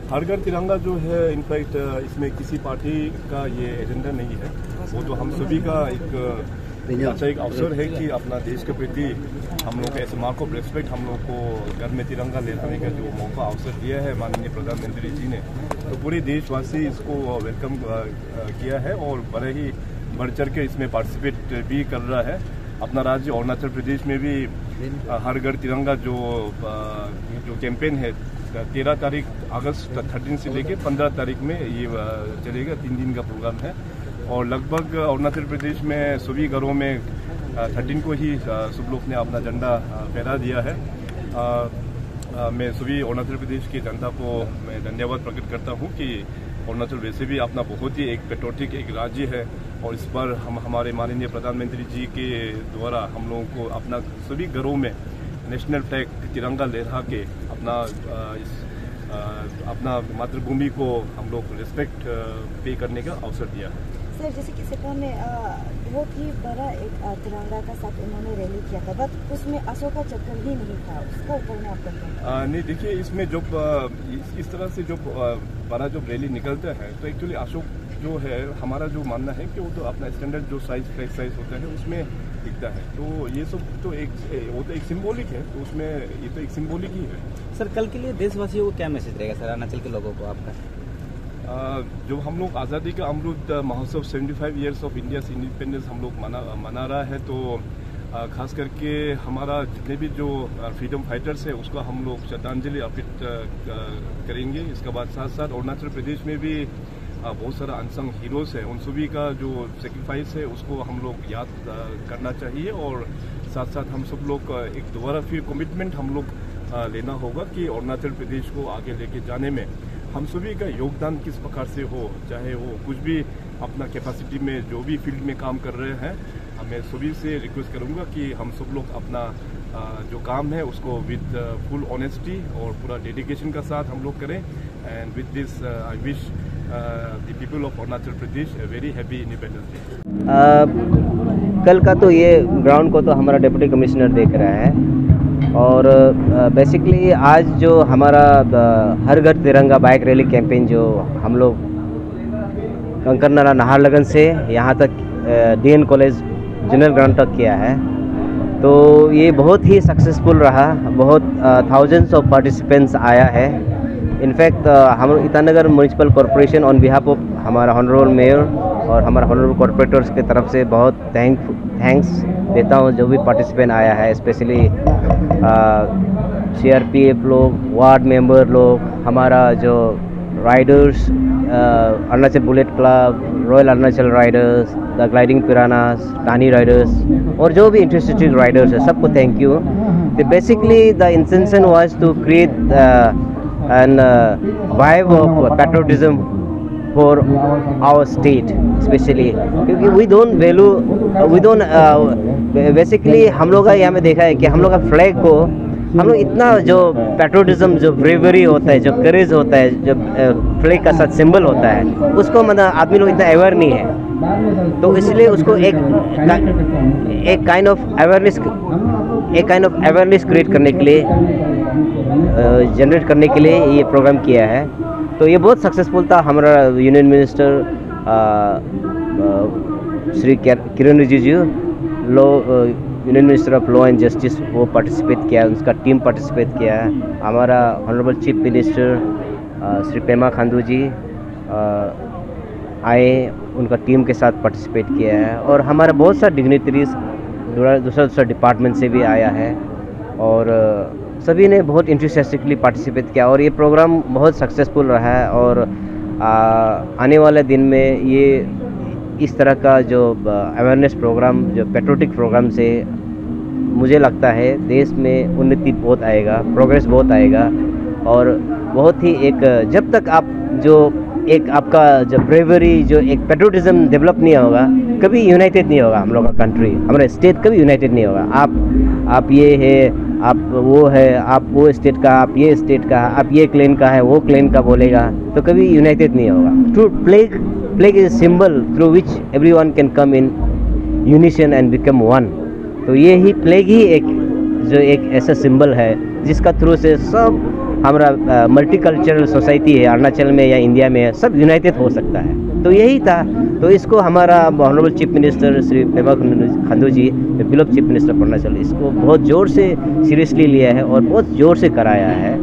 हर घर तिरंगा जो है इनफैक्ट इसमें किसी पार्टी का ये एजेंडा नहीं है, वो तो हम सभी का एक अवसर है कि अपना देश के प्रति हम लोग ऐसे मार्क ऑफ रेस्पेक्ट हम लोग को घर में तिरंगा लहराने का जो मौका अवसर दिया है माननीय प्रधानमंत्री जी ने, तो पूरे देशवासी इसको वेलकम किया है और बड़े ही बढ़ चढ़ के इसमें पार्टिसिपेट भी कर रहा है। अपना राज्य अरुणाचल प्रदेश में भी हर घर तिरंगा जो कैंपेन है 13 तारीख अगस्त 13 से लेकर 15 तारीख में ये चलेगा, 3 दिन का प्रोग्राम है। और लगभग अरुणाचल प्रदेश में सभी घरों में 13 को ही सब लोग ने अपना झंडा फहरा दिया है। मैं सभी अरुणाचल प्रदेश की जनता को मैं धन्यवाद प्रकट करता हूँ कि अरुणाचल वैसे भी अपना बहुत ही एक पेट्रोटिक एक राज्य है और इस पर हमारे माननीय प्रधानमंत्री जी के द्वारा हम लोगों को अपना सभी घरों में नेशनल फ्लैग तिरंगा लहरा के अपना मातृभूमि को हम लोग रिस्पेक्ट पे करने का अवसर दिया है। सर, जैसे कि सिक्का में बहुत ही बड़ा एक तिरंगा का साथ उन्होंने रैली किया था, बट उसमें अशोका चक्र ही नहीं था, उसका ऊपर में आप नहीं, देखिए इसमें जब इस तरह से जब बड़ा जब रैली निकलता है तो एक्चुअली अशोक जो है हमारा जो मानना है कि वो तो अपना स्टैंडर्ड जो फ्लैग साइज होता है उसमें दिखता है, तो ये सब तो वो तो एक सिंबॉलिक है, तो उसमें ये तो एक सिंबॉलिक ही है। सर, कल के लिए देशवासियों को क्या मैसेज रहेगा सर अरुणाचल के लोगों को आपका? जो हम लोग आज़ादी का Amrit Mahotsav 75 years of India independence हम लोग मना रहा है, तो खास करके हमारा जितने भी जो फ्रीडम फाइटर्स है उसको हम लोग श्रद्धांजलि अर्पित करेंगे। इसके बाद साथ साथ अरुणाचल प्रदेश में भी बहुत सारा अनसंग हीरोज है, उन सभी का जो सेक्रीफाइस है उसको हम लोग याद करना चाहिए और साथ साथ हम सब लोग एक दोबारा फिर कमिटमेंट हम लोग लेना होगा कि अरुणाचल प्रदेश को आगे लेके जाने में हम सभी का योगदान किस प्रकार से हो, चाहे वो कुछ भी अपना कैपेसिटी में जो भी फील्ड में काम कर रहे हैं, मैं सभी से रिक्वेस्ट करूंगा कि हम सब लोग अपना जो काम है उसको विद फुल ऑनेस्टी और पूरा डेडिकेशन का साथ हम लोग करें। And with this I wish the people of Arunachal Pradesh very happy independence day. कल का तो ये ग्राउंड को तो हमारा डिप्टी कमिश्नर देख रहा है और बेसिकली आज जो हमारा हर घर तिरंगा बाइक रैली कैंपेन जो हम लोग कंकरनाला नाहरलगुन से यहाँ तक DN कॉलेज जनरल ग्राउंड तक किया है, तो ये बहुत ही सक्सेसफुल रहा। बहुत थाउजेंड्स ऑफ पार्टिसिपेंट्स आया है। इनफैक्ट हम Itanagar municipal corporation on behalf of हमारा ऑनरेबल मेयर और हमारा ऑनरेबल कॉरपोरेटर्स की तरफ से बहुत थैंक्स देता हूँ जो भी पार्टिसिपेंट आया है, स्पेशली CRPF लोग, वार्ड मेंबर लोग, हमारा जो riders, Arunachal bullet club, royal Arunachal riders, the gliding piranhas, Tani riders और जो भी इंटरेस्टेड राइडर्स है सबको thank you. Basically the intention was to create an vibe of patriotism for our state especially, क्योंकि we don't basically हम लोग का यहाँ में देखा है कि हम लोग का फ्लैग को हम लोग इतना जो पैट्रोटिज्म, जो ब्रेवरी होता है, जो करेज होता है, जो फ्लैग का साथ सिंबल होता है, उसको मतलब आदमी लोग इतना अवेयर नहीं है, तो इसलिए उसको एक काइंड ऑफ अवेयरनेस क्रिएट करने के लिए, जनरेट करने के लिए ये प्रोग्राम किया है। तो ये बहुत सक्सेसफुल था। हमारा union minister Shri Kiran Rijiju, union minister of law and justice, वो पार्टिसिपेट किया, उसका टीम पार्टिसिपेट किया है। हमारा honourable chief minister Shri Pema Khandu ji आए, उनका टीम के साथ पार्टिसिपेट किया है और हमारा बहुत सारे डिग्निटरीज दूसरा डिपार्टमेंट से भी आया है और सभी ने बहुत इंटरेस्टिंगली पार्टिसिपेट किया और ये प्रोग्राम बहुत सक्सेसफुल रहा है। और आने वाले दिन में ये इस तरह का जो अवेयरनेस प्रोग्राम, जो पेट्रोटिक प्रोग्राम से मुझे लगता है देश में उन्नति बहुत आएगा, प्रोग्रेस बहुत आएगा और बहुत ही एक, जब तक आप जो एक आपका जो ब्रेवरी, जो एक पेट्रोटिज्म डेवलप नहीं होगा, कभी यूनाइटेड नहीं होगा हम लोग का कंट्री, हमारा स्टेट कभी यूनाइटेड नहीं होगा। आप ये है, आप वो है, आप वो स्टेट का, आप ये स्टेट का, आप ये क्लेन का है, वो क्लेन का बोलेगा तो कभी यूनाइटेड नहीं होगा। True flag is symbol through which everyone can come in unison and become one. तो ये ही फ्लैग ही एक ऐसा सिंबल है जिसका थ्रू से सब हमारा मल्टीकल्चरल सोसाइटी है अरुणाचल में या इंडिया में, सब यूनाइटेड हो सकता है। तो यही था। तो इसको हमारा honourable chief minister Shri Pema Khandu ji, beloved chief minister of Arunachal, इसको बहुत ज़ोर से सीरियसली लिया है और बहुत ज़ोर से कराया है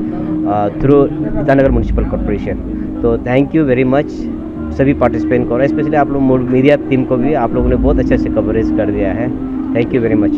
थ्रू ईटानगर म्यूनिसिपल कॉर्पोरेशन। तो थैंक यू वेरी मच सभी पार्टिसिपेंट को, और स्पेशली आप लोग मीडिया टीम को भी, आप लोगों ने बहुत अच्छे से कवरेज कर दिया है। Thank you very much.